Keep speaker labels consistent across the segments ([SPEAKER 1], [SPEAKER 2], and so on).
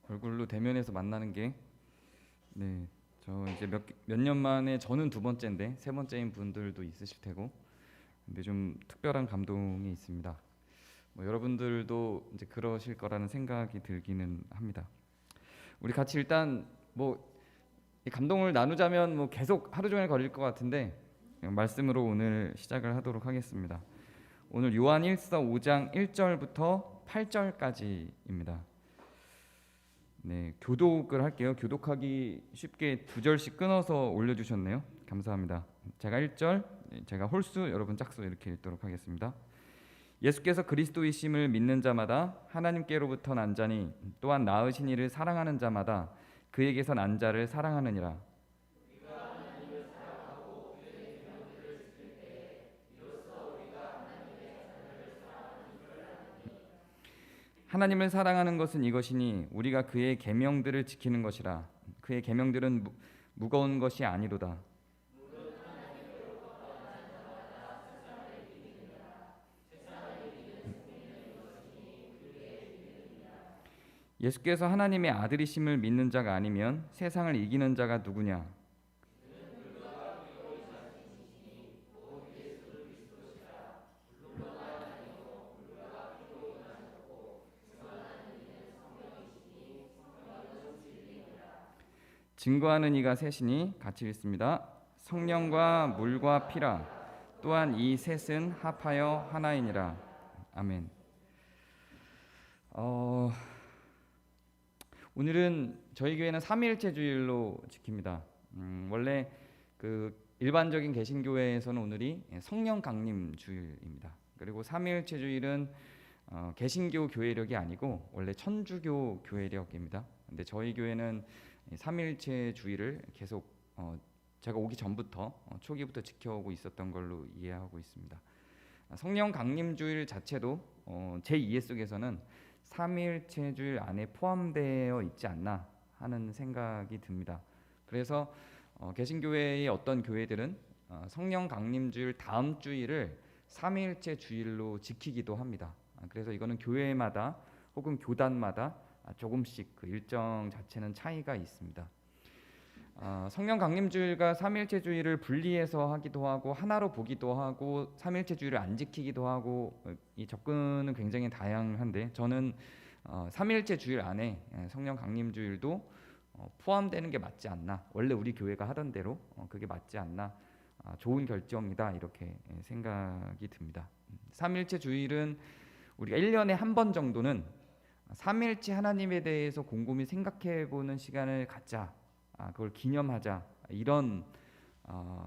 [SPEAKER 1] 얼굴로 대면해서 만나는 게 네, 저 이제 몇 년 만에 저는 두 번째인데 세 번째인 분들도 있으실 테고 근데 좀 특별한 감동이 있습니다. 뭐 여러분들도 이제 그러실 거라는 생각이 들기는 합니다. 우리 같이 일단 뭐 이 감동을 나누자면 뭐 계속 하루 종일 걸릴 것 같은데 말씀으로 오늘 시작을 하도록 하겠습니다. 오늘 요한 1서 5장 1절부터 8절까지입니다. 네, 교독을 할게요. 교독하기 쉽게 두 절씩 끊어서 올려주셨네요. 감사합니다. 제가 1절, 제가 홀수, 여러분 짝수 이렇게 읽도록 하겠습니다. 예수께서 그리스도이심을 믿는 자마다 하나님께로부터 난 자니 또한 낳으신 이를 사랑하는 자마다 그에게서 난 자를 사랑하느니라. 하나님을 사랑하는 것은 이것이니 우리가 그의 계명들을 지키는 것이라. 그의 계명들은 무거운 것이 아니로다. 예수께서 하나님의 아들이심을 믿는 자가 아니면 세상을 이기는 자가 누구냐? 증거하는 이가 셋이니 같이 읽습니다. 성령과 물과 피라. 또한 이 셋은 합하여 하나이니라. 아멘. 오늘은 저희 교회는 삼위일체 주일로 지킵니다. 원래 그 일반적인 개신교회에서는 오늘이 성령 강림 주일입니다. 그리고 삼위일체 주일은 개신교 교회력이 아니고 원래 천주교 교회력입니다. 근데 저희 교회는 삼위일체 주일을 계속 제가 오기 전부터 초기부터 지켜오고 있었던 걸로 이해하고 있습니다. 성령 강림 주일 자체도 제 이해 속에서는 삼위일체 주일 안에 포함되어 있지 않나 하는 생각이 듭니다. 그래서 개신교회의 어떤 교회들은 성령 강림 주일 다음 주일을 삼위일체 주일로 지키기도 합니다. 그래서 이거는 교회마다 혹은 교단마다 조금씩 그 일정 자체는 차이가 있습니다. 성령 강림 주일과 삼위일체 주일을 분리해서 하기도 하고 하나로 보기도 하고 삼위일체 주일을 안 지키기도 하고 이 접근은 굉장히 다양한데 저는 삼위일체 주일 안에 성령 강림 주일도 포함되는 게 맞지 않나, 원래 우리 교회가 하던 대로 그게 맞지 않나, 좋은 결정이다 이렇게 생각이 듭니다. 삼위일체 주일은 우리가 1년에 한 번 정도는 삼위일체 하나님에 대해서 곰곰이 생각해보는 시간을 갖자, 그걸 기념하자, 이런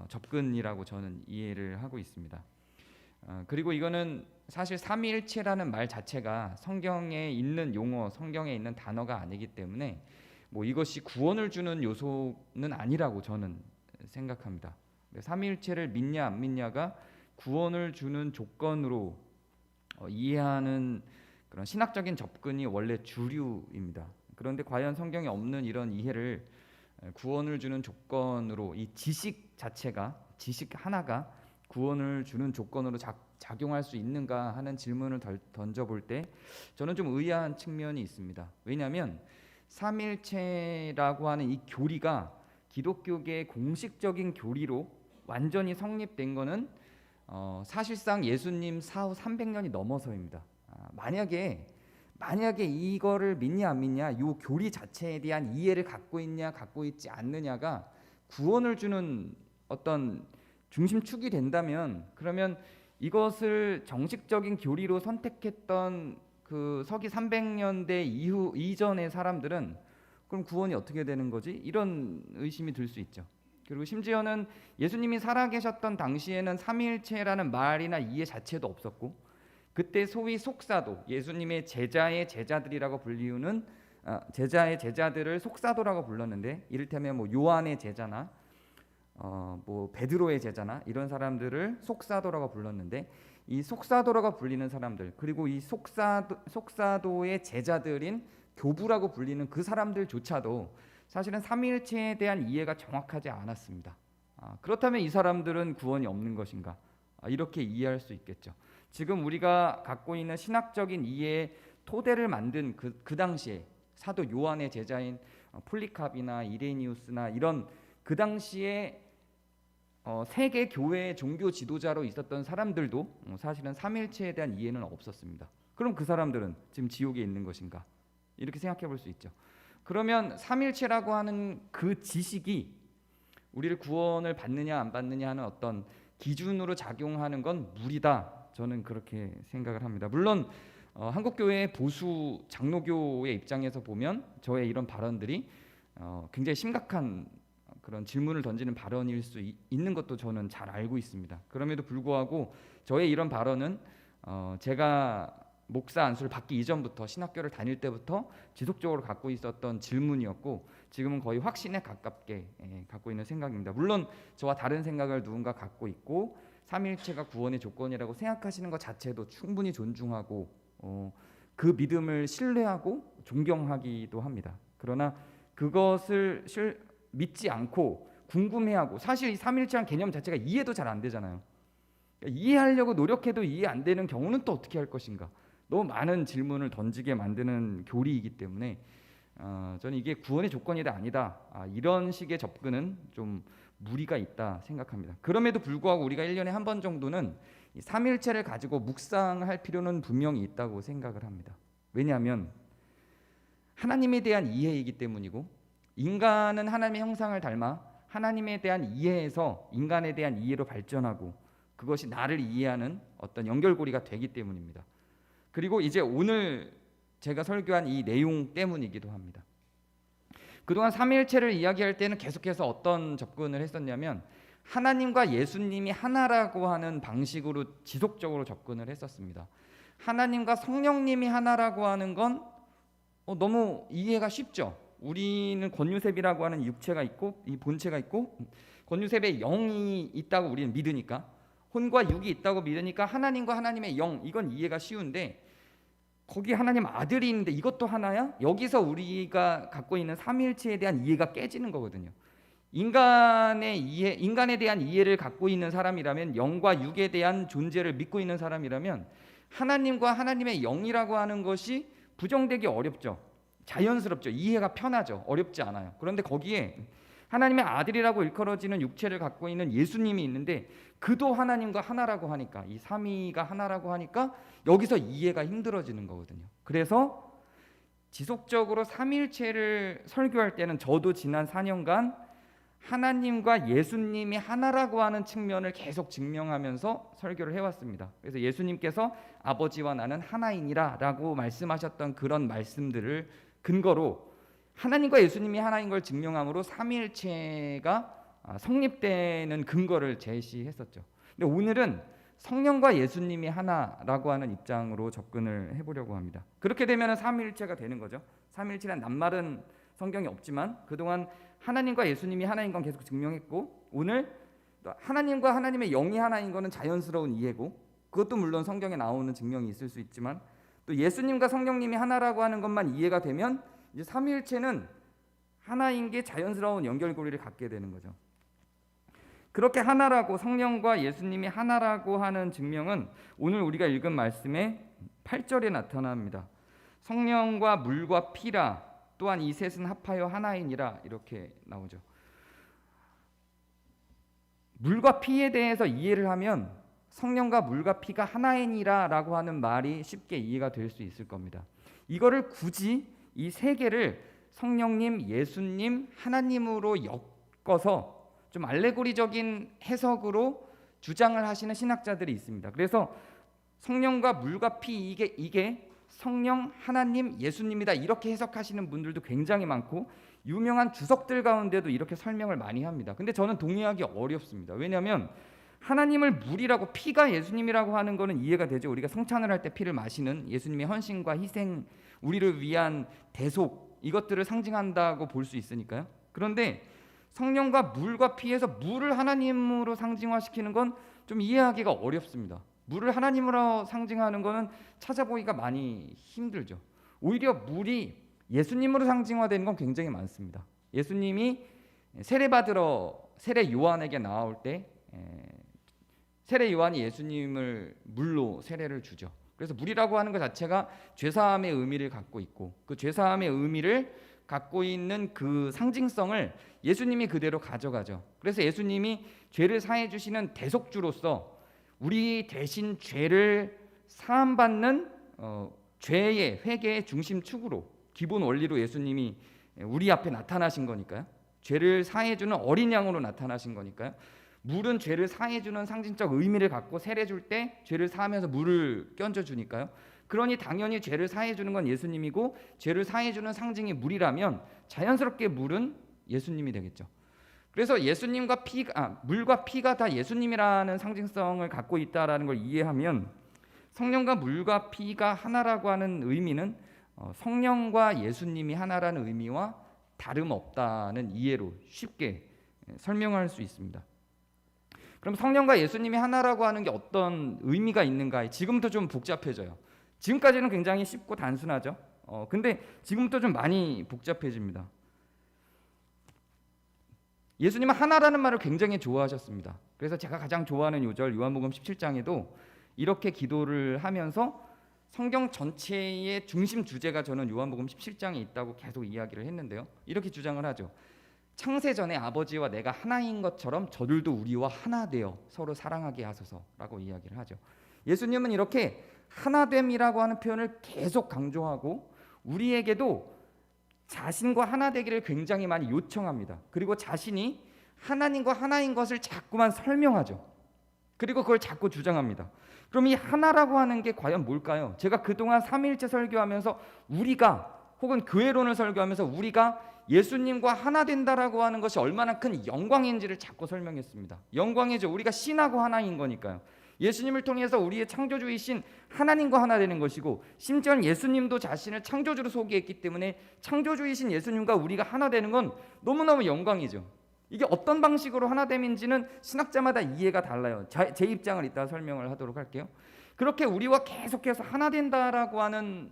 [SPEAKER 1] 접근이라고 저는 이해를 하고 있습니다. 그리고 이거는 사실 삼위일체라는 말 자체가 성경에 있는 용어, 성경에 있는 단어가 아니기 때문에 뭐 이것이 구원을 주는 요소는 아니라고 저는 생각합니다. 삼위일체를 믿냐 안 믿냐가 구원을 주는 조건으로 이해하는 그런 신학적인 접근이 원래 주류입니다. 그런데 과연 성경에 없는 이런 이해를 구원을 주는 조건으로, 이 지식 자체가, 지식 하나가 구원을 주는 조건으로 작용할 수 있는가 하는 질문을 던져볼 때 저는 좀 의아한 측면이 있습니다. 왜냐하면 삼일체라고 하는 이 교리가 기독교계의 공식적인 교리로 완전히 성립된 거는 사실상 예수님 사후 300년이 넘어서입니다. 만약에 이거를 믿냐 안 믿냐, 이 교리 자체에 대한 이해를 갖고 있냐 갖고 있지 않느냐가 구원을 주는 어떤 중심축이 된다면, 그러면 이것을 정식적인 교리로 선택했던 그 서기 300년대 이전의 사람들은 그럼 구원이 어떻게 되는 거지? 이런 의심이 들 수 있죠. 그리고 심지어는 예수님이 살아계셨던 당시에는 삼위일체라는 말이나 이해 자체도 없었고, 그때 소위 속사도, 예수님의 제자의 제자들이라고 불리우는 제자의 제자들을 속사도라고 불렀는데, 이를테면 뭐 요한의 제자나 뭐 베드로의 제자나 이런 사람들을 속사도라고 불렀는데, 이 속사도라고 불리는 사람들, 그리고 이 속사도의 제자들인 교부라고 불리는 그 사람들조차도 사실은 삼위일체에 대한 이해가 정확하지 않았습니다. 그렇다면 이 사람들은 구원이 없는 것인가? 이렇게 이해할 수 있겠죠. 지금 우리가 갖고 있는 신학적인 이해의 토대를 만든 그 당시에 사도 요한의 제자인 폴리캅이나 이레니우스나 이런 그 당시에 세계 교회의 종교 지도자로 있었던 사람들도 사실은 삼위일체에 대한 이해는 없었습니다. 그럼 그 사람들은 지금 지옥에 있는 것인가? 이렇게 생각해 볼 수 있죠. 그러면 삼위일체라고 하는 그 지식이 우리를 구원을 받느냐 안 받느냐 하는 어떤 기준으로 작용하는 건 무리다. 저는 그렇게 생각을 합니다. 물론 한국교회의 보수 장로교의 입장에서 보면 저의 이런 발언들이 굉장히 심각한 그런 질문을 던지는 발언일 수 있는 것도 저는 잘 알고 있습니다. 그럼에도 불구하고 저의 이런 발언은 제가 목사 안수를 받기 이전부터 신학교를 다닐 때부터 지속적으로 갖고 있었던 질문이었고 지금은 거의 확신에 가깝게 갖고 있는 생각입니다. 물론 저와 다른 생각을 누군가 갖고 있고 삼위일체가 구원의 조건이라고 생각하시는 것 자체도 충분히 존중하고 그 믿음을 신뢰하고 존경하기도 합니다. 그러나 그것을 믿지 않고 궁금해하고 사실 이 삼위일체란 개념 자체가 이해도 잘 안 되잖아요. 그러니까 이해하려고 노력해도 이해 안 되는 경우는 또 어떻게 할 것인가? 너무 많은 질문을 던지게 만드는 교리이기 때문에 저는 이게 구원의 조건이다 아니다 이런 식의 접근은 좀 무리가 있다 생각합니다. 그럼에도 불구하고 우리가 1년에 한 번 정도는 이 삼위일체를 가지고 묵상할 필요는 분명히 있다고 생각을 합니다. 왜냐하면 하나님에 대한 이해이기 때문이고 인간은 하나님의 형상을 닮아 하나님에 대한 이해에서 인간에 대한 이해로 발전하고 그것이 나를 이해하는 어떤 연결고리가 되기 때문입니다. 그리고 이제 오늘 제가 설교한 이 내용 때문이기도 합니다. 그동안 삼위일체를 이야기할 때는 계속해서 어떤 접근을 했었냐면 하나님과 예수님이 하나라고 하는 방식으로 지속적으로 접근을 했었습니다. 하나님과 성령님이 하나라고 하는 건 너무 이해가 쉽죠. 우리는 권유셉이라고 하는 육체가 있고 이 본체가 있고 권유셉의 영이 있다고 우리는 믿으니까 혼과 육이 있다고 믿으니까 하나님과 하나님의 영 이건 이해가 쉬운데 거기 하나님 아들이 있는데 이것도 하나야? 여기서 우리가 갖고 있는 삼위일체에 대한 이해가 깨지는 거거든요. 인간에 대한 이해를 갖고 있는 사람이라면 영과 육에 대한 존재를 믿고 있는 사람이라면 하나님과 하나님의 영이라고 하는 것이 부정되기 어렵죠. 자연스럽죠. 이해가 편하죠. 어렵지 않아요. 그런데 거기에 하나님의 아들이라고 일컬어지는 육체를 갖고 있는 예수님이 있는데 그도 하나님과 하나라고 하니까 이 삼위가 하나라고 하니까 여기서 이해가 힘들어지는 거거든요. 그래서 지속적으로 삼위일체를 설교할 때는 저도 지난 4년간 하나님과 예수님이 하나라고 하는 측면을 계속 증명하면서 설교를 해왔습니다. 그래서 예수님께서 아버지와 나는 하나이니라 라고 말씀하셨던 그런 말씀들을 근거로 하나님과 예수님이 하나인 걸 증명함으로 삼위일체가 성립되는 근거를 제시했었죠. 근데 오늘은 성령과 예수님이 하나라고 하는 입장으로 접근을 해보려고 합니다. 그렇게 되면 삼위일체가 되는 거죠. 삼위일체란 낱말은 성경에 없지만 그동안 하나님과 예수님이 하나인 건 계속 증명했고 오늘 하나님과 하나님의 영이 하나인 거는 자연스러운 이해고 그것도 물론 성경에 나오는 증명이 있을 수 있지만 또 예수님과 성령님이 하나라고 하는 것만 이해가 되면 이제 삼위일체는 하나인 게 자연스러운 연결고리를 갖게 되는 거죠. 그렇게 하나라고 성령과 예수님이 하나라고 하는 증명은 오늘 우리가 읽은 말씀의 8절에 나타납니다. 성령과 물과 피라 또한 이 셋은 합하여 하나이니라 이렇게 나오죠. 물과 피에 대해서 이해를 하면 성령과 물과 피가 하나이니라 라고 하는 말이 쉽게 이해가 될 수 있을 겁니다. 이거를 굳이 이 세 개를 성령님, 예수님, 하나님으로 엮어서 좀 알레고리적인 해석으로 주장을 하시는 신학자들이 있습니다. 그래서 성령과 물과 피 이게 성령, 하나님, 예수님이다 이렇게 해석하시는 분들도 굉장히 많고 유명한 주석들 가운데도 이렇게 설명을 많이 합니다. 근데 저는 동의하기 어렵습니다. 왜냐하면 하나님을 물이라고 피가 예수님이라고 하는 거는 이해가 되죠. 우리가 성찬을 할 때 피를 마시는 예수님의 헌신과 희생, 우리를 위한 대속 이것들을 상징한다고 볼 수 있으니까요. 그런데 성령과 물과 피에서 물을 하나님으로 상징화시키는 건 좀 이해하기가 어렵습니다. 물을 하나님으로 상징하는 거는 찾아보기가 많이 힘들죠. 오히려 물이 예수님으로 상징화되는 건 굉장히 많습니다. 예수님이 세례받으러 세례 요한에게 나올 때 세례 요한이 예수님을 물로 세례를 주죠. 그래서 물이라고 하는 것 자체가 죄사함의 의미를 갖고 있고, 그 죄사함의 의미를 갖고 있는 그 상징성을 예수님이 그대로 가져가죠. 그래서 예수님이 죄를 사해 주시는 대속주로서 우리 대신 죄를 사함받는 죄의 회개의 중심축으로, 기본 원리로 예수님이 우리 앞에 나타나신 거니까요. 죄를 사해주는 어린 양으로 나타나신 거니까요. 물은 죄를 사해주는 상징적 의미를 갖고 세례 줄 때 죄를 사하면서 물을 끼얹어주니까요. 그러니 당연히 죄를 사해주는 건 예수님이고, 죄를 사해주는 상징이 물이라면 자연스럽게 물은 예수님이 되겠죠. 그래서 예수님과 물과 피가 다 예수님이라는 상징성을 갖고 있다라는 걸 이해하면, 성령과 물과 피가 하나라고 하는 의미는 성령과 예수님이 하나라는 의미와 다름없다는 이해로 쉽게 설명할 수 있습니다. 그럼 성령과 예수님이 하나라고 하는 게 어떤 의미가 있는가? 지금부터 좀 복잡해져요. 지금까지는 굉장히 쉽고 단순하죠. 근데 지금부터 좀 많이 복잡해집니다. 예수님은 하나라는 말을 굉장히 좋아하셨습니다. 그래서 제가 가장 좋아하는 요절 요한복음 17장에도 이렇게 기도를 하면서 성경 전체의 중심 주제가 저는 요한복음 17장에 있다고 계속 이야기를 했는데요. 이렇게 주장을 하죠. 창세 전에 아버지와 내가 하나인 것처럼 저들도 우리와 하나 되어 서로 사랑하게 하소서라고 이야기를 하죠. 예수님은 이렇게 하나됨이라고 하는 표현을 계속 강조하고 우리에게도 자신과 하나 되기를 굉장히 많이 요청합니다. 그리고 자신이 하나님과 하나인 것을 자꾸만 설명하죠. 그리고 그걸 자꾸 주장합니다. 그럼 이 하나라고 하는 게 과연 뭘까요? 제가 그동안 삼위일체 설교하면서 우리가, 혹은 교회론을 설교하면서 우리가 예수님과 하나 된다라고 하는 것이 얼마나 큰 영광인지를 자꾸 설명했습니다. 영광이죠. 우리가 신하고 하나인 거니까요. 예수님을 통해서 우리의 창조주이신 하나님과 하나 되는 것이고, 심지어 예수님도 자신을 창조주로 소개했기 때문에 창조주이신 예수님과 우리가 하나 되는 건 너무너무 영광이죠. 이게 어떤 방식으로 하나됨인지는 신학자마다 이해가 달라요. 제 입장을 이따 설명을 하도록 할게요. 그렇게 우리와 계속해서 하나 된다라고 하는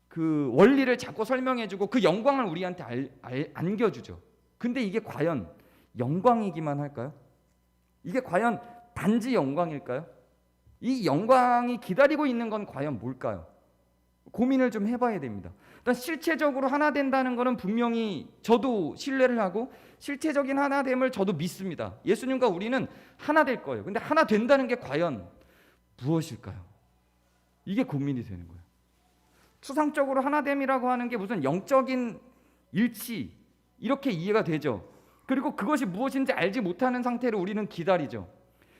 [SPEAKER 1] 그 원리를 자꾸 설명해주고 그 영광을 우리한테 안겨주죠. 근데 이게 과연 영광이기만 할까요? 이게 과연 단지 영광일까요? 이 영광이 기다리고 있는 건 과연 뭘까요? 고민을 좀 해봐야 됩니다. 일단 실체적으로 하나 된다는 것은 분명히 저도 신뢰를 하고 실체적인 하나됨을 저도 믿습니다. 예수님과 우리는 하나 될 거예요. 근데 하나 된다는 게 과연 무엇일까요? 이게 고민이 되는 거예요. 추상적으로 하나됨이라고 하는 게 무슨 영적인 일치, 이렇게 이해가 되죠. 그리고 그것이 무엇인지 알지 못하는 상태로 우리는 기다리죠.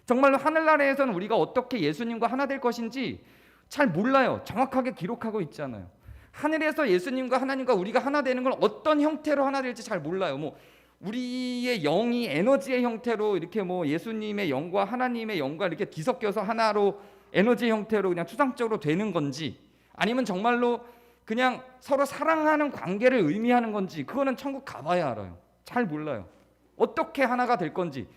[SPEAKER 1] 정말로 하늘나라에서는 우리가 어떻게 예수님과 하나 될 것인지 잘 몰라요. 정확하게 기록하고 있잖아요. 하늘에서 예수님과 하나님과 우리가 하나 되는 건 어떤 형태로 하나 될지 잘 몰라요. 우리의 영이 에너지의 형태로 이렇게 예수님의 영과 하나님의 영과 이렇게 뒤섞여서 하나로 에너지의 형태로 그냥 추상적으로 되는 건지, 아니면 정말로 그냥 서로 사랑하는 관계를 의미하는 건지, 그거는 천국 가봐야 알아요. 잘 몰라요. 어떻게 하나가 될 건지,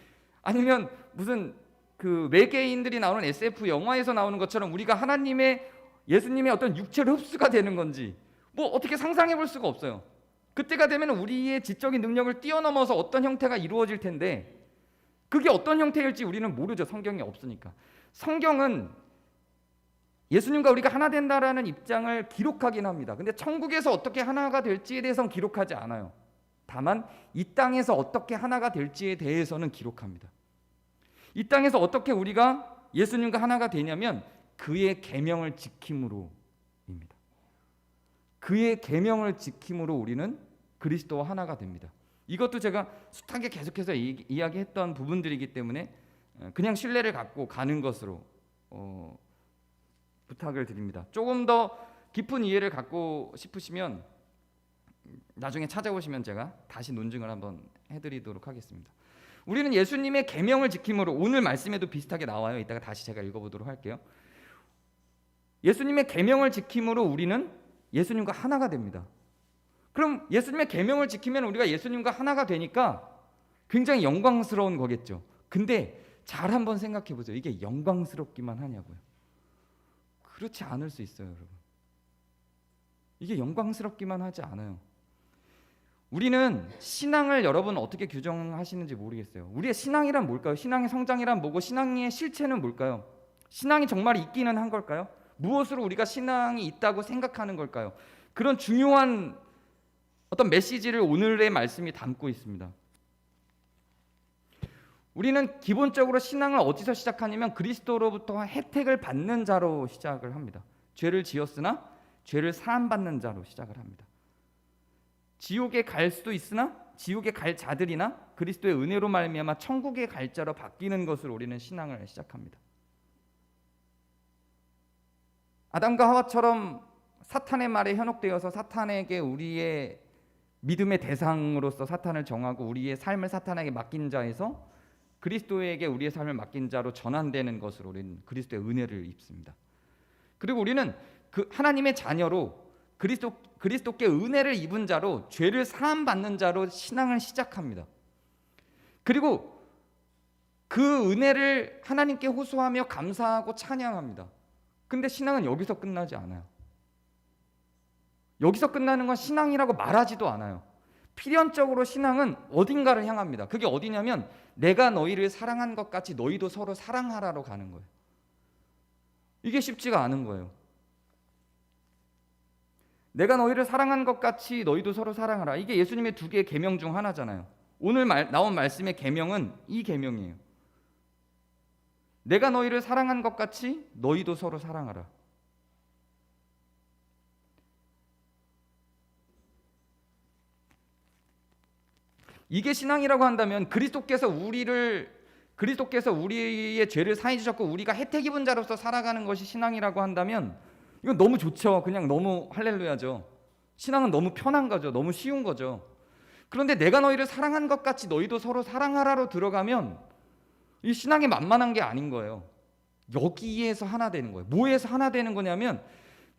[SPEAKER 1] 아니면 무슨 그 외계인들이 나오는 SF 영화에서 나오는 것처럼 우리가 예수님의 어떤 육체로 흡수가 되는 건지 어떻게 상상해 볼 수가 없어요. 그때가 되면 우리의 지적인 능력을 뛰어넘어서 어떤 형태가 이루어질 텐데, 그게 어떤 형태일지 우리는 모르죠. 성경이 없으니까. 성경은 예수님과 우리가 하나 된다라는 입장을 기록하긴 합니다. 근데 천국에서 어떻게 하나가 될지에 대해서는 기록하지 않아요. 다만 이 땅에서 어떻게 하나가 될지에 대해서는 기록합니다. 이 땅에서 어떻게 우리가 예수님과 하나가 되냐면 그의 계명을 지킴으로입니다. 그의 계명을 지킴으로 우리는 그리스도와 하나가 됩니다. 이것도 제가 숱하게 계속해서 이야기했던 부분들이기 때문에 그냥 신뢰를 갖고 가는 것으로 부탁을 드립니다. 조금 더 깊은 이해를 갖고 싶으시면 나중에 찾아오시면 제가 다시 논증을 한번 해드리도록 하겠습니다. 우리는 예수님의 계명을 지킴으로, 오늘 말씀에도 비슷하게 나와요. 이따가 다시 제가 읽어보도록 할게요. 예수님의 계명을 지킴으로 우리는 예수님과 하나가 됩니다. 그럼 예수님의 계명을 지키면 우리가 예수님과 하나가 되니까 굉장히 영광스러운 거겠죠. 근데 잘 한번 생각해 보세요. 이게 영광스럽기만 하냐고요. 그렇지 않을 수 있어요, 여러분. 이게 영광스럽기만 하지 않아요. 우리는 신앙을 여러분 어떻게 규정하시는지 모르겠어요. 우리의 신앙이란 뭘까요? 신앙의 성장이란 뭐고 신앙의 실체는 뭘까요? 신앙이 정말 있기는 한 걸까요? 무엇으로 우리가 신앙이 있다고 생각하는 걸까요? 그런 중요한 어떤 메시지를 오늘의 말씀이 담고 있습니다. 우리는 기본적으로 신앙을 어디서 시작하냐면 그리스도로부터 혜택을 받는 자로 시작을 합니다. 죄를 지었으나 죄를 사함받는 자로 시작을 합니다. 지옥에 갈 수도 있으나 지옥에 갈 자들이나 그리스도의 은혜로 말미암아 천국에 갈 자로 바뀌는 것으로 우리는 신앙을 시작합니다. 아담과 하와처럼 사탄의 말에 현혹되어서 사탄에게 우리의 믿음의 대상으로서 사탄을 정하고 우리의 삶을 사탄에게 맡긴 자에서 그리스도에게 우리의 삶을 맡긴 자로 전환되는 것으로 우리는 그리스도의 은혜를 입습니다. 그리고 우리는 그 하나님의 자녀로 그리스도께 은혜를 입은 자로 죄를 사함 받는 자로 신앙을 시작합니다. 그리고 그 은혜를 하나님께 호소하며 감사하고 찬양합니다. 근데 신앙은 여기서 끝나지 않아요. 여기서 끝나는 건 신앙이라고 말하지도 않아요. 필연적으로 신앙은 어딘가를 향합니다. 그게 어디냐면 내가 너희를 사랑한 것 같이 너희도 서로 사랑하라로 가는 거예요. 이게 쉽지가 않은 거예요. 내가 너희를 사랑한 것 같이 너희도 서로 사랑하라. 이게 예수님의 두 개의 계명 중 하나잖아요. 오늘 나온 말씀의 계명은 이 계명이에요. 내가 너희를 사랑한 것 같이 너희도 서로 사랑하라. 이게 신앙이라고 한다면 그리스도께서 우리의 죄를 사해 주셨고 우리가 혜택 입은 자로서 살아가는 것이 신앙이라고 한다면 이건 너무 좋죠. 그냥 너무 할렐루야죠. 신앙은 너무 편한 거죠. 너무 쉬운 거죠. 그런데 내가 너희를 사랑한 것 같이 너희도 서로 사랑하라로 들어가면 이 신앙이 만만한 게 아닌 거예요. 여기에서 하나 되는 거예요. 뭐에서 하나 되는 거냐면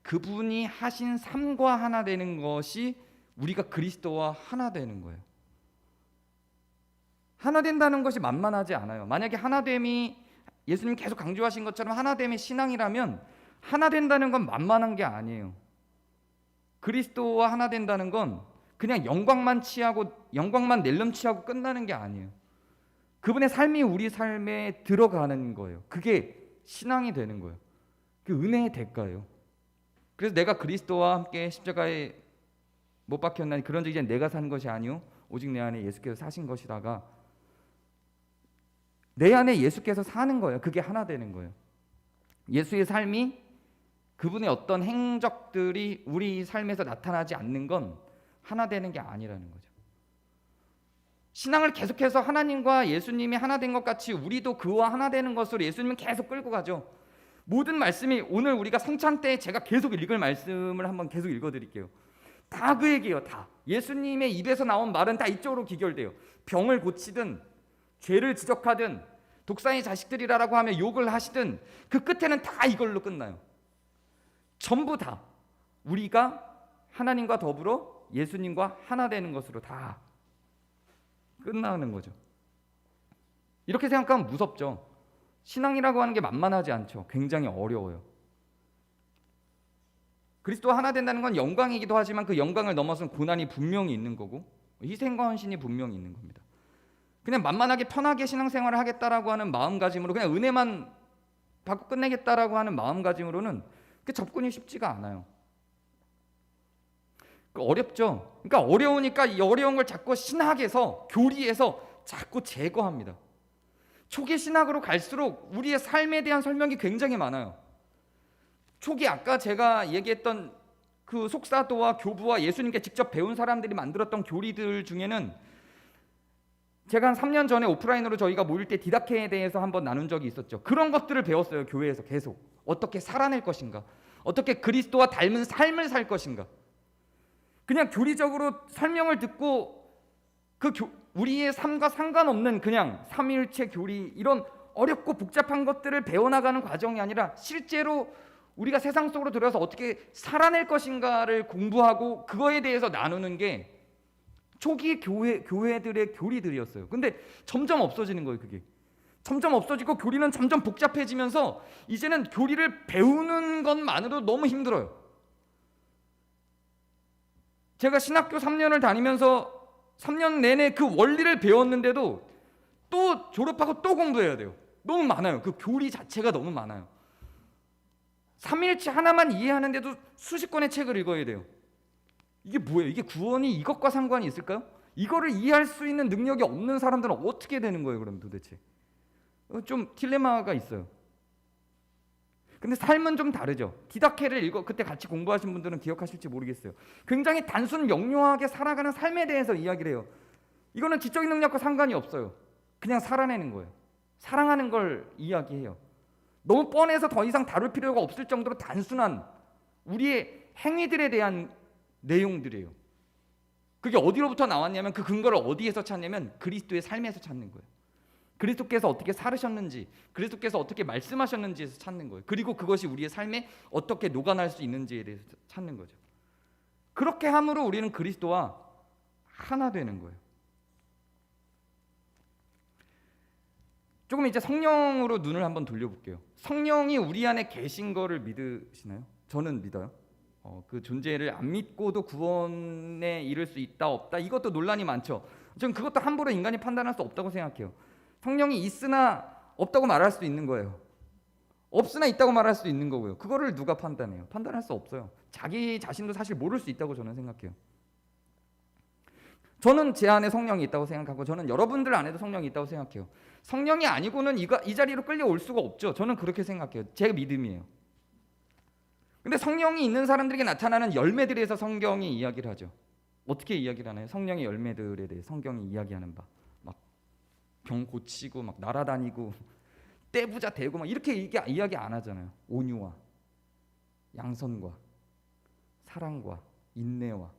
[SPEAKER 1] 그분이 하신 삶과 하나 되는 것이 우리가 그리스도와 하나 되는 거예요. 하나 된다는 것이 만만하지 않아요. 만약에 하나됨이 예수님 계속 강조하신 것처럼 하나됨이 신앙이라면 하나 된다는 건 만만한 게 아니에요. 그리스도와 하나 된다는 건 그냥 영광만 낼름치하고 끝나는 게 아니에요. 그분의 삶이 우리 삶에 들어가는 거예요. 그게 신앙이 되는 거예요. 그 은혜의 대가예요. 그래서 내가 그리스도와 함께 십자가에 못 박혔나니 그런 적 이제 내가 산 것이 아니요 오직 내 안에 예수께서 사신 것이다가 내 안에 예수께서 사는 거예요. 그게 하나 되는 거예요. 예수의 삶이 그분의 어떤 행적들이 우리 삶에서 나타나지 않는 건 하나 되는 게 아니라는 거죠. 신앙을 계속해서 하나님과 예수님이 하나 된 것 같이 우리도 그와 하나 되는 것으로 예수님은 계속 끌고 가죠. 모든 말씀이 오늘 우리가 성찬 때 제가 계속 읽을 말씀을 한번 계속 읽어드릴게요. 다 그 얘기예요. 다 예수님의 입에서 나온 말은 다 이쪽으로 기결돼요. 병을 고치든 죄를 지적하든 독사의 자식들이라고 하며 욕을 하시든 그 끝에는 다 이걸로 끝나요. 전부 다 우리가 하나님과 더불어 예수님과 하나 되는 것으로 다 끝나는 거죠. 이렇게 생각하면 무섭죠. 신앙이라고 하는 게 만만하지 않죠. 굉장히 어려워요. 그리스도와 하나 된다는 건 영광이기도 하지만 그 영광을 넘어선 고난이 분명히 있는 거고 희생과 헌신이 분명히 있는 겁니다. 그냥 만만하게 편하게 신앙생활을 하겠다라고 하는 마음가짐으로 그냥 은혜만 받고 끝내겠다라고 하는 마음가짐으로는 그 접근이 쉽지가 않아요. 어렵죠. 그러니까 어려우니까 이 어려운 걸 자꾸 신학에서 교리에서 자꾸 제거합니다. 초기 신학으로 갈수록 우리의 삶에 대한 설명이 굉장히 많아요. 초기 아까 제가 얘기했던 그 속사도와 교부와 예수님께 직접 배운 사람들이 만들었던 교리들 중에는 제가 한 3년 전에 오프라인으로 저희가 모일 때 디다케에 대해서 한번 나눈 적이 있었죠. 그런 것들을 배웠어요. 교회에서 계속. 어떻게 살아낼 것인가, 어떻게 그리스도와 닮은 삶을 살 것인가. 그냥 교리적으로 설명을 듣고 우리의 삶과 상관없는 그냥 삼위일체 교리 이런 어렵고 복잡한 것들을 배워나가는 과정이 아니라 실제로 우리가 세상 속으로 들어가서 어떻게 살아낼 것인가를 공부하고 그거에 대해서 나누는 게 초기 교회들의 교리들이었어요. 근데 점점 없어지는 거예요. 그게 점점 없어지고 교리는 점점 복잡해지면서 이제는 교리를 배우는 것만으로 너무 힘들어요. 제가 신학교 3년을 다니면서 3년 내내 그 원리를 배웠는데도 또 졸업하고 또 공부해야 돼요. 너무 많아요. 그 교리 자체가 너무 많아요. 삼위일체 하나만 이해하는데도 수십 권의 책을 읽어야 돼요. 이게 뭐예요? 이게 구원이 이것과 상관이 있을까요? 이거를 이해할 수 있는 능력이 없는 사람들은 어떻게 되는 거예요, 그럼 도대체? 좀 딜레마가 있어요. 근데 삶은 좀 다르죠. 디다케를 그때 같이 공부하신 분들은 기억하실지 모르겠어요. 굉장히 단순 명료하게 살아가는 삶에 대해서 이야기를 해요. 이거는 지적인 능력과 상관이 없어요. 그냥 살아내는 거예요. 사랑하는 걸 이야기해요. 너무 뻔해서 더 이상 다룰 필요가 없을 정도로 단순한 우리의 행위들에 대한 내용들이에요. 그게 어디로부터 나왔냐면 그 근거를 어디에서 찾냐면 그리스도의 삶에서 찾는 거예요. 그리스도께서 어떻게 살으셨는지, 그리스도께서 어떻게 말씀하셨는지에서 찾는 거예요. 그리고 그것이 우리의 삶에 어떻게 녹아날 수 있는지에 대해서 찾는 거죠. 그렇게 함으로 우리는 그리스도와 하나 되는 거예요. 조금 이제 성령으로 눈을 한번 돌려볼게요. 성령이 우리 안에 계신 거를 믿으시나요? 저는 믿어요. 그 존재를 안 믿고도 구원에 이를 수 있다 없다 이것도 논란이 많죠. 저는 그것도 함부로 인간이 판단할 수 없다고 생각해요. 성령이 있으나 없다고 말할 수도 있는 거예요. 없으나 있다고 말할 수도 있는 거고요. 그거를 누가 판단해요? 판단할 수 없어요. 자기 자신도 사실 모를 수 있다고 저는 생각해요. 저는 제 안에 성령이 있다고 생각하고 저는 여러분들 안에도 성령이 있다고 생각해요. 성령이 아니고는 이 자리로 끌려올 수가 없죠. 저는 그렇게 생각해요. 제 믿음이에요. 근데 성령이 있는 사람들에게 나타나는 열매들에 대해서 성경이 이야기를 하죠. 어떻게 이야기를 하나요? 성령의 열매들에 대해 성경이 이야기하는 바. 막 병 고치고 막 날아다니고 떼부자 되고 막 이렇게 이야기 안 하잖아요. 온유와 양선과 사랑과 인내와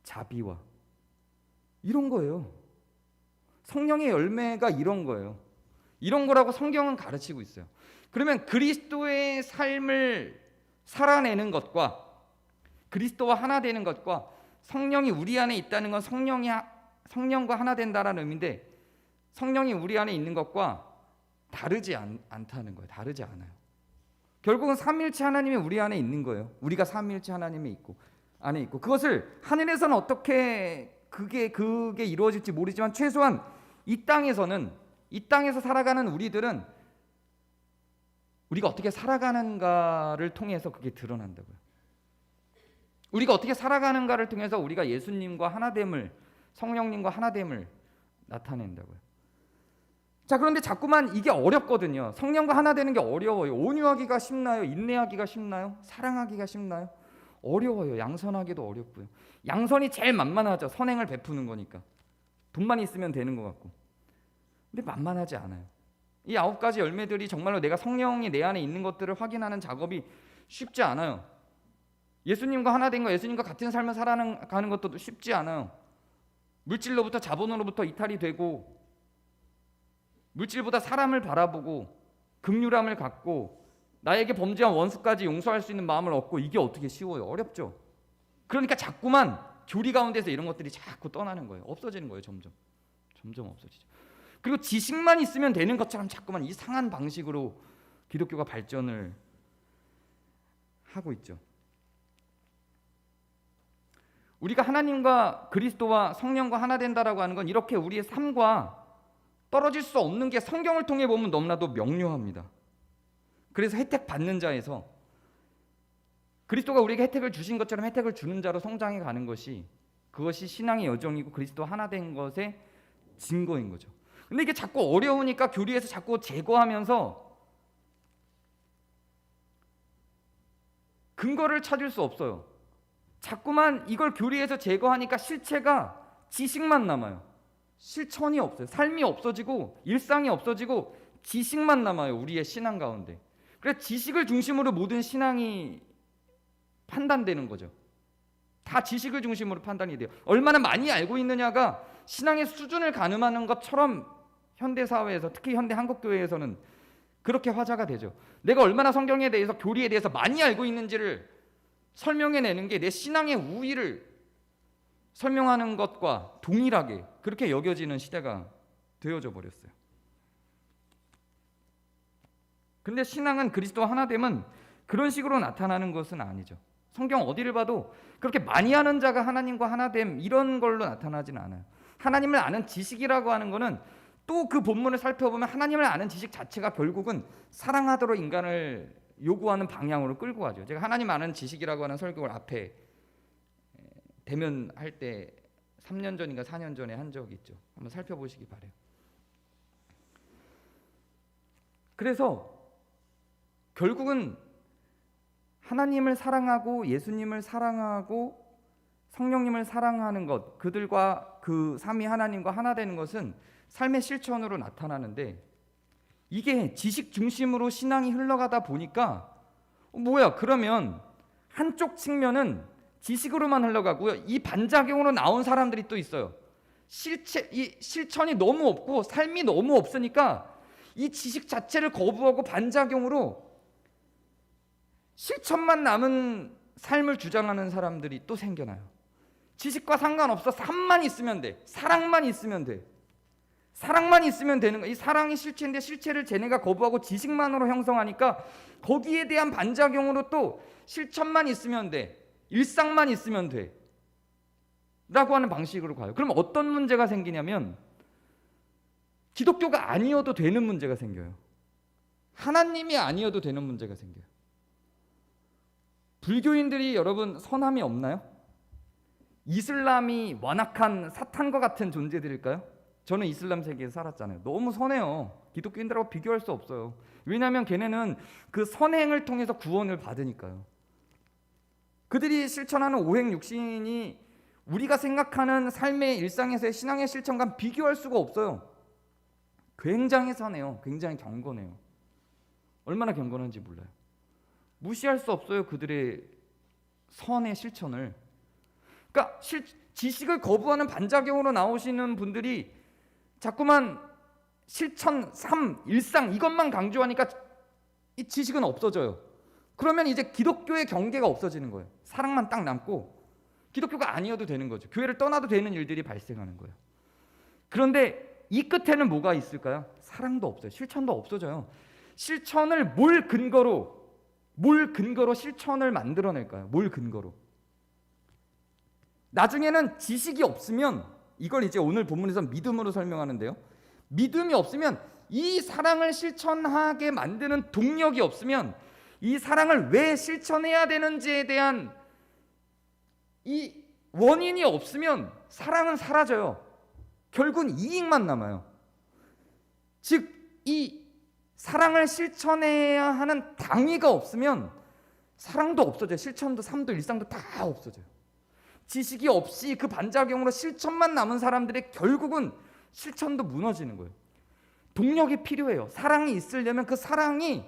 [SPEAKER 1] 자비와 이런 거예요. 성령의 열매가 이런 거예요. 이런 거라고 성경은 가르치고 있어요. 그러면 그리스도의 삶을 살아내는 것과 그리스도와 하나 되는 것과 성령이 우리 안에 있다는 건 성령과 하나 된다라는 의미인데 성령이 우리 안에 있는 것과 다르지 않다는 거예요. 다르지 않아요. 결국은 삼위일체 하나님이 우리 안에 있는 거예요. 우리가 삼위일체 하나님이 안에 있고 그것을 하늘에서는 어떻게 그게 이루어질지 모르지만 최소한 이 땅에서 살아가는 우리들은 우리가 어떻게 살아가는가를 통해서 그게 드러난다고요. 우리가 어떻게 살아가는가를 통해서 우리가 예수님과 하나됨을 성령님과 하나됨을 나타낸다고요. 자, 그런데 자꾸만 이게 어렵거든요. 성령과 하나 되는 게 어려워요. 온유하기가 쉽나요? 인내하기가 쉽나요? 사랑하기가 쉽나요? 어려워요. 양선하기도 어렵고요. 양선이 제일 만만하죠. 선행을 베푸는 거니까. 돈만 있으면 되는 것 같고. 근데 만만하지 않아요. 이 9가지 열매들이 정말로 내가 성령이 내 안에 있는 것들을 확인하는 작업이 쉽지 않아요. 예수님과 하나 된 거, 예수님과 같은 삶을 살아가는 것도 쉽지 않아요. 물질로부터 자본으로부터 이탈이 되고 물질보다 사람을 바라보고 긍휼함을 갖고 나에게 범죄한 원수까지 용서할 수 있는 마음을 얻고 이게 어떻게 쉬워요? 어렵죠. 그러니까 자꾸만 교리 가운데서 이런 것들이 자꾸 떠나는 거예요. 없어지는 거예요. 점점 없어지죠. 그리고 지식만 있으면 되는 것처럼 자꾸만 이상한 방식으로 기독교가 발전을 하고 있죠. 우리가 하나님과 그리스도와 성령과 하나 된다라고 하는 건 이렇게 우리의 삶과 떨어질 수 없는 게 성경을 통해 보면 너무나도 명료합니다. 그래서 혜택 받는 자에서 그리스도가 우리에게 혜택을 주신 것처럼 혜택을 주는 자로 성장해 가는 것이 그것이 신앙의 여정이고 그리스도 하나 된 것의 증거인 거죠. 근데 이게 자꾸 어려우니까 교리에서 자꾸 제거하면서 근거를 찾을 수 없어요. 자꾸만 이걸 교리에서 제거하니까 실체가 지식만 남아요. 실천이 없어요. 삶이 없어지고 일상이 없어지고 지식만 남아요. 우리의 신앙 가운데. 그래서 지식을 중심으로 모든 신앙이 판단되는 거죠. 다 지식을 중심으로 판단이 돼요. 얼마나 많이 알고 있느냐가 신앙의 수준을 가늠하는 것처럼 현대사회에서 특히 현대 한국교회에서는 그렇게 화제가 되죠. 내가 얼마나 성경에 대해서 교리에 대해서 많이 알고 있는지를 설명해내는 게 내 신앙의 우위를 설명하는 것과 동일하게 그렇게 여겨지는 시대가 되어져 버렸어요. 근데 신앙은 그리스도와 하나됨은 그런 식으로 나타나는 것은 아니죠. 성경 어디를 봐도 그렇게 많이 아는 자가 하나님과 하나됨 이런 걸로 나타나지는 않아요. 하나님을 아는 지식이라고 하는 거는 또 그 본문을 살펴보면 하나님을 아는 지식 자체가 결국은 사랑하도록 인간을 요구하는 방향으로 끌고 가죠. 제가 하나님 아는 지식이라고 하는 설교를 앞에 대면할 때 3년 전인가 4년 전에 한 적이 있죠. 한번 살펴보시기 바래요. 그래서 결국은 하나님을 사랑하고 예수님을 사랑하고 성령님을 사랑하는 것, 그들과 그 삼위 하나님과 하나 되는 것은 삶의 실천으로 나타나는데, 이게 지식 중심으로 신앙이 흘러가다 보니까 그러면 한쪽 측면은 지식으로만 흘러가고요, 이 반작용으로 나온 사람들이 또 있어요. 이 실천이 너무 없고 삶이 너무 없으니까 이 지식 자체를 거부하고 반작용으로 실천만 남은 삶을 주장하는 사람들이 또 생겨나요. 지식과 상관없어. 삶만 있으면 돼. 사랑만 있으면 돼. 사랑만 있으면 되는 거야. 이 사랑이 실체인데 실체를 쟤네가 거부하고 지식만으로 형성하니까 거기에 대한 반작용으로 또 실천만 있으면 돼. 일상만 있으면 돼. 라고 하는 방식으로 가요. 그럼 어떤 문제가 생기냐면 기독교가 아니어도 되는 문제가 생겨요. 하나님이 아니어도 되는 문제가 생겨요. 불교인들이 여러분 선함이 없나요? 이슬람이 완악한 사탄과 같은 존재들일까요? 저는 이슬람 세계에 살았잖아요. 너무 선해요. 기독교인들하고 비교할 수 없어요. 왜냐하면 걔네는 그 선행을 통해서 구원을 받으니까요. 그들이 실천하는 오행육신이 우리가 생각하는 삶의 일상에서의 신앙의 실천과 비교할 수가 없어요. 굉장히 선해요. 굉장히 경건해요. 얼마나 경건한지 몰라요. 무시할 수 없어요. 그들의 선의 실천을. 그러니까 지식을 거부하는 반작용으로 나오시는 분들이 자꾸만 실천, 삶, 일상 이것만 강조하니까 이 지식은 없어져요. 그러면 이제 기독교의 경계가 없어지는 거예요. 사랑만 딱 남고 기독교가 아니어도 되는 거죠. 교회를 떠나도 되는 일들이 발생하는 거예요. 그런데 이 끝에는 뭐가 있을까요? 사랑도 없어요. 실천도 없어져요. 실천을 뭘 근거로 실천을 만들어낼까요? 뭘 근거로? 나중에는 지식이 없으면, 이걸 이제 오늘 본문에서 믿음으로 설명하는데요, 믿음이 없으면 이 사랑을 실천하게 만드는 동력이 없으면, 이 사랑을 왜 실천해야 되는지에 대한 이 원인이 없으면 사랑은 사라져요. 결국은 이익만 남아요. 즉 이 사랑을 실천해야 하는 당위가 없으면 사랑도 없어져요. 실천도 삶도 일상도 다 없어져요. 지식이 없이 그 반작용으로 실천만 남은 사람들의 결국은 실천도 무너지는 거예요. 동력이 필요해요. 사랑이 있으려면 그 사랑이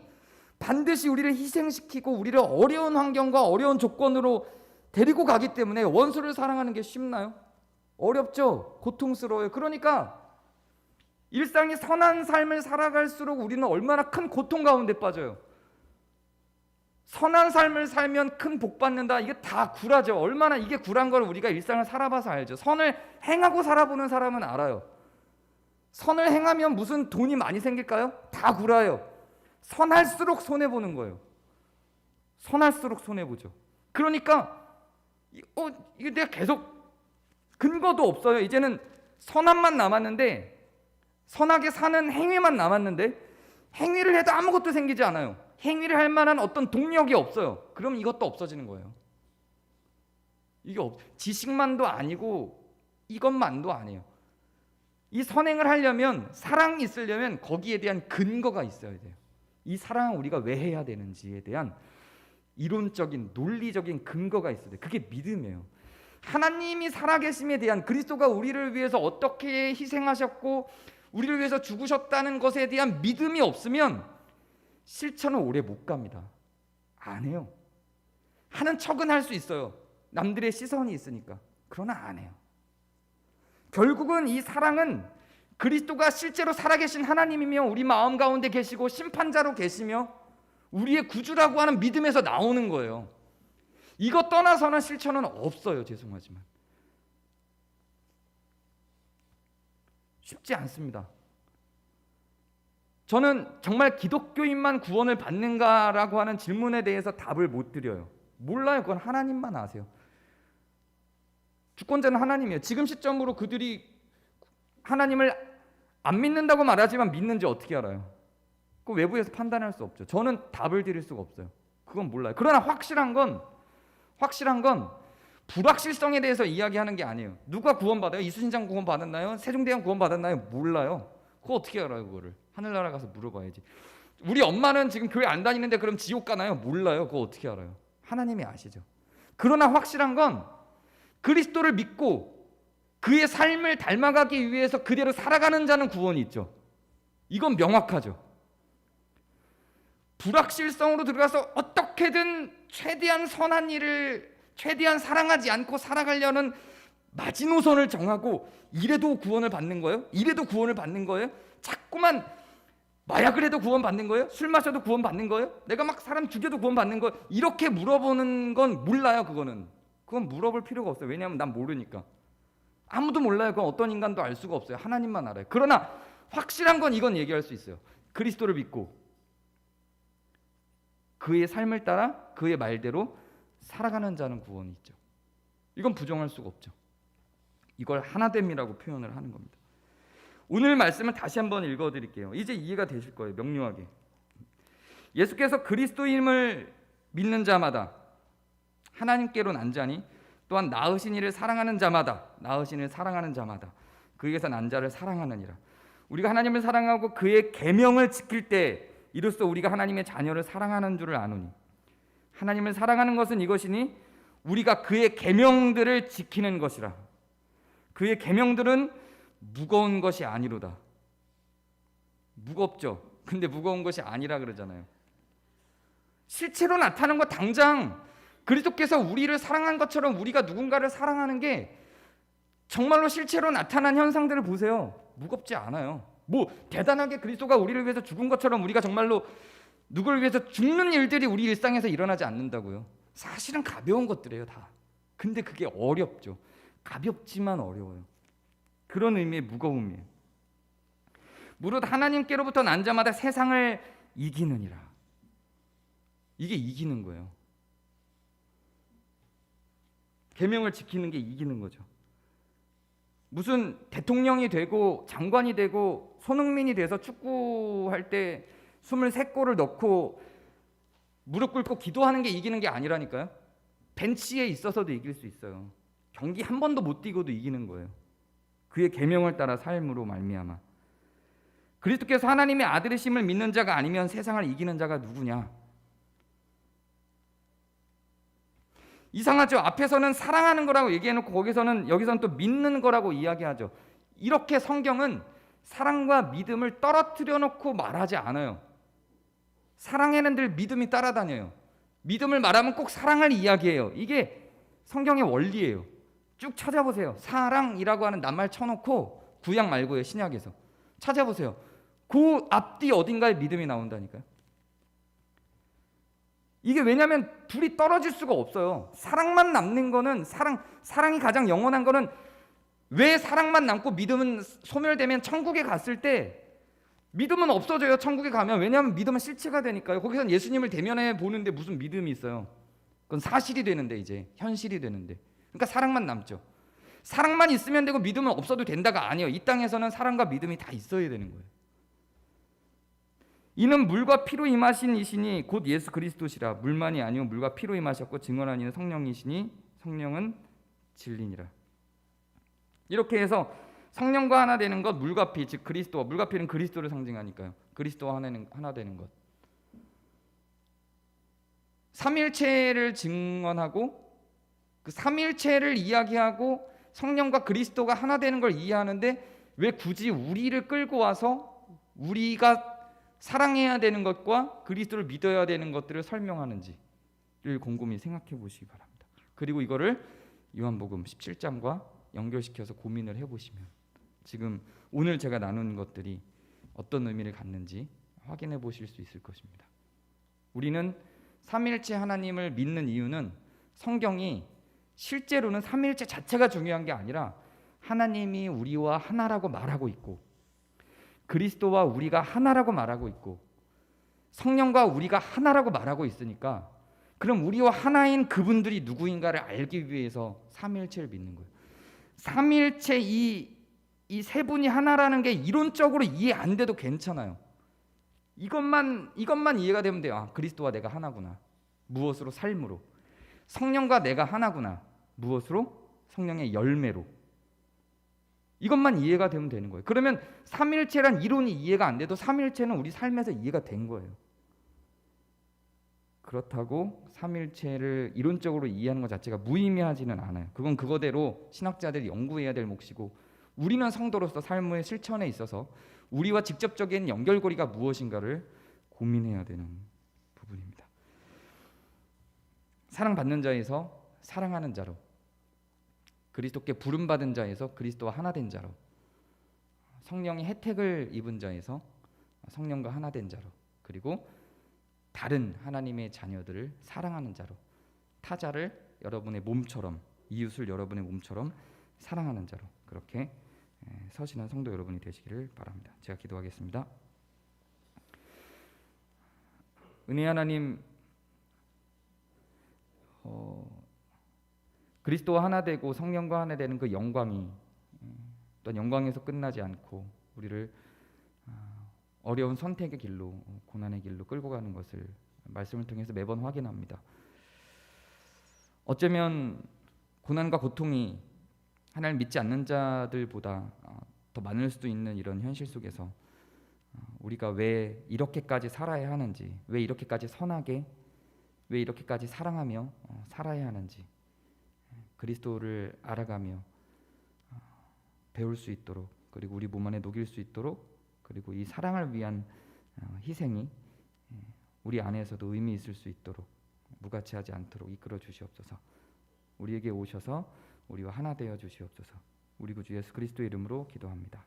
[SPEAKER 1] 반드시 우리를 희생시키고 우리를 어려운 환경과 어려운 조건으로 데리고 가기 때문에, 원수를 사랑하는 게 쉽나요? 어렵죠. 고통스러워요. 그러니까 일상이 선한 삶을 살아갈수록 우리는 얼마나 큰 고통 가운데 빠져요. 선한 삶을 살면 큰 복 받는다. 이게 다 구라죠. 얼마나 이게 구란 걸 우리가 일상을 살아봐서 알죠. 선을 행하고 살아보는 사람은 알아요. 선을 행하면 무슨 돈이 많이 생길까요? 다 구라예요. 선할수록 손해보는 거예요. 선할수록 손해보죠. 그러니까 이게 내가 계속 근거도 없어요. 이제는 선함만 남았는데, 선하게 사는 행위만 남았는데, 행위를 해도 아무것도 생기지 않아요. 행위를 할 만한 어떤 동력이 없어요. 그럼 이것도 없어지는 거예요. 이게 지식만도 아니고 이것만도 아니에요. 이 선행을 하려면, 사랑이 있으려면 거기에 대한 근거가 있어야 돼요. 이 사랑을 우리가 왜 해야 되는지에 대한 이론적인 논리적인 근거가 있어야 돼요. 그게 믿음이에요. 하나님이 살아계심에 대한, 그리스도가 우리를 위해서 어떻게 희생하셨고 우리를 위해서 죽으셨다는 것에 대한 믿음이 없으면 실천을 오래 못 갑니다. 안 해요. 하는 척은 할 수 있어요. 남들의 시선이 있으니까. 그러나 안 해요. 결국은 이 사랑은 그리스도가 실제로 살아계신 하나님이며 우리 마음 가운데 계시고 심판자로 계시며 우리의 구주라고 하는 믿음에서 나오는 거예요. 이거 떠나서는 실천은 없어요. 죄송하지만 쉽지 않습니다. 저는 정말 기독교인만 구원을 받는가라고 하는 질문에 대해서 답을 못 드려요. 몰라요. 그건 하나님만 아세요. 주권자는 하나님이에요. 지금 시점으로 그들이 하나님을 안 믿는다고 말하지만 믿는지 어떻게 알아요? 그 외부에서 판단할 수 없죠. 저는 답을 드릴 수가 없어요. 그건 몰라요. 그러나 확실한 건 불확실성에 대해서 이야기하는 게 아니에요. 누가 구원받아요? 이수신장 구원받았나요? 세종대왕 구원받았나요? 몰라요. 그거 어떻게 알아요? 그거를 하늘나라 가서 물어봐야지. 우리 엄마는 지금 교회 안 다니는데 그럼 지옥 가나요? 몰라요. 그거 어떻게 알아요? 하나님이 아시죠. 그러나 확실한 건 그리스도를 믿고 그의 삶을 닮아가기 위해서 그대로 살아가는 자는 구원이 있죠. 이건 명확하죠. 불확실성으로 들어가서 어떻게든 최대한 선한 일을 최대한 사랑하지 않고 살아가려는 마지노선을 정하고 이래도 구원을 받는 거예요? 이래도 구원을 받는 거예요? 자꾸만 마약을 해도 구원 받는 거예요? 술 마셔도 구원 받는 거예요? 내가 막 사람 죽여도 구원 받는 거예요? 이렇게 물어보는 건 몰라요. 그건 물어볼 필요가 없어요. 왜냐하면 난 모르니까. 아무도 몰라요. 그건 어떤 인간도 알 수가 없어요. 하나님만 알아요. 그러나 확실한 건 이건 얘기할 수 있어요. 그리스도를 믿고 그의 삶을 따라 그의 말대로 살아가는 자는 구원이 있죠. 이건 부정할 수가 없죠. 이걸 하나됨이라고 표현을 하는 겁니다. 오늘 말씀을 다시 한번 읽어드릴게요. 이제 이해가 되실 거예요. 명료하게. 예수께서 그리스도임을 믿는 자마다 하나님께로 난 자니 또한 낳으신 이를 사랑하는 자마다 그에게서 난 자를 사랑하느니라. 우리가 하나님을 사랑하고 그의 계명을 지킬 때 이로써 우리가 하나님의 자녀를 사랑하는 줄을 아노니 하나님을 사랑하는 것은 이것이니 우리가 그의 계명들을 지키는 것이라. 그의 계명들은 무거운 것이 아니로다. 무겁죠. 근데 무거운 것이 아니라 그러잖아요. 실체로 나타나는 거 당장 그리스도께서 우리를 사랑한 것처럼 우리가 누군가를 사랑하는 게 정말로 실체로 나타난 현상들을 보세요. 무겁지 않아요. 뭐 대단하게 그리스도가 우리를 위해서 죽은 것처럼 우리가 정말로 누구를 위해서 죽는 일들이 우리 일상에서 일어나지 않는다고요. 사실은 가벼운 것들이에요 다. 근데 그게 어렵죠. 가볍지만 어려워요. 그런 의미의 무거움이에요. 무릇 하나님께로부터 난 자마다 세상을 이기느니라. 이게 이기는 거예요. 계명을 지키는 게 이기는 거죠. 무슨 대통령이 되고 장관이 되고 손흥민이 돼서 축구할 때 23골을 넣고 무릎 꿇고 기도하는 게 이기는 게 아니라니까요. 벤치에 있어서도 이길 수 있어요. 경기 한 번도 못 뛰고도 이기는 거예요. 그의 계명을 따라 삶으로 말미암아. 그리스도께서 하나님의 아들이심을 믿는 자가 아니면 세상을 이기는 자가 누구냐? 이상하죠. 앞에서는 사랑하는 거라고 얘기해놓고 여기서는 또 믿는 거라고 이야기하죠. 이렇게 성경은 사랑과 믿음을 떨어뜨려 놓고 말하지 않아요. 사랑에는 늘 믿음이 따라다녀요. 믿음을 말하면 꼭 사랑을 이야기해요. 이게 성경의 원리예요. 쭉 찾아보세요. 사랑이라고 하는 낱말 쳐놓고 구약 말고요. 신약에서 찾아보세요. 그 앞뒤 어딘가에 믿음이 나온다니까요. 이게 왜냐하면 둘이 떨어질 수가 없어요. 사랑만 남는 거는 사랑이 가장 영원한 거는 왜 사랑만 남고 믿음은 소멸되면 천국에 갔을 때 믿음은 없어져요. 천국에 가면. 왜냐하면 믿음은 실체가 되니까요. 거기선 예수님을 대면해 보는데 무슨 믿음이 있어요. 그건 사실이 되는데 이제 현실이 되는데. 그러니까 사랑만 남죠. 사랑만 있으면 되고 믿음은 없어도 된다가 아니에요. 이 땅에서는 사랑과 믿음이 다 있어야 되는 거예요. 이는 물과 피로 임하신 이시니 곧 예수 그리스도시라. 물만이 아니요 물과 피로 임하셨고 증언한 이는 성령이시니 성령은 진리니라. 이렇게 해서 성령과 하나 되는 것, 물과 피, 즉 그리스도와, 물과 피는 그리스도를 상징하니까요. 그리스도와 하나 되는 것. 삼일체를 증언하고 그 삼일체를 이야기하고 성령과 그리스도가 하나 되는 걸 이해하는데 왜 굳이 우리를 끌고 와서 우리가 사랑해야 되는 것과 그리스도를 믿어야 되는 것들을 설명하는지를 곰곰이 생각해 보시기 바랍니다. 그리고 이거를 요한복음 17장과 연결시켜서 고민을 해보시면 지금 오늘 제가 나눈 것들이 어떤 의미를 갖는지 확인해 보실 수 있을 것입니다. 우리는 삼일체 하나님을 믿는 이유는 성경이 실제로는 삼일체 자체가 중요한 게 아니라 하나님이 우리와 하나라고 말하고 있고 그리스도와 우리가 하나라고 말하고 있고 성령과 우리가 하나라고 말하고 있으니까 그럼 우리와 하나인 그분들이 누구인가를 알기 위해서 삼일체를 믿는 거예요. 삼일체 이 세 분이 하나라는 게 이론적으로 이해 안 돼도 괜찮아요. 이것만 이해가 되면 돼요. 아, 그리스도와 내가 하나구나. 무엇으로? 삶으로. 성령과 내가 하나구나. 무엇으로? 성령의 열매로. 이것만 이해가 되면 되는 거예요. 그러면 삼일체란 이론이 이해가 안 돼도 삼일체는 우리 삶에서 이해가 된 거예요. 그렇다고 삼일체를 이론적으로 이해하는 것 자체가 무의미하지는 않아요. 그건 그거대로 신학자들이 연구해야 될 몫이고, 우리는 성도로서 삶의 실천에 있어서 우리와 직접적인 연결고리가 무엇인가를 고민해야 되는 부분입니다. 사랑받는 자에서 사랑하는 자로, 그리스도께 부름받은 자에서 그리스도와 하나 된 자로, 성령의 혜택을 입은 자에서 성령과 하나 된 자로, 그리고 다른 하나님의 자녀들을 사랑하는 자로, 타자를 여러분의 몸처럼, 이웃을 여러분의 몸처럼 사랑하는 자로, 그렇게 서신한 성도 여러분이 되시기를 바랍니다. 제가 기도하겠습니다. 은혜 하나님, 그리스도와 하나 되고 성령과 하나 되는 그 영광이 또한 영광에서 끝나지 않고 우리를 어려운 선택의 길로, 고난의 길로 끌고 가는 것을 말씀을 통해서 매번 확인합니다. 어쩌면 고난과 고통이 하나님을 믿지 않는 자들보다 더 많을 수도 있는 이런 현실 속에서 우리가 왜 이렇게까지 살아야 하는지, 왜 이렇게까지 선하게, 왜 이렇게까지 사랑하며 살아야 하는지 그리스도를 알아가며 배울 수 있도록, 그리고 우리 몸 안에 녹일 수 있도록, 그리고 이 사랑을 위한 희생이 우리 안에서도 의미 있을 수 있도록, 무가치하지 않도록 이끌어 주시옵소서. 우리에게 오셔서 우리와 하나 되어 주시옵소서. 우리 구주 예수 그리스도의 이름으로 기도합니다.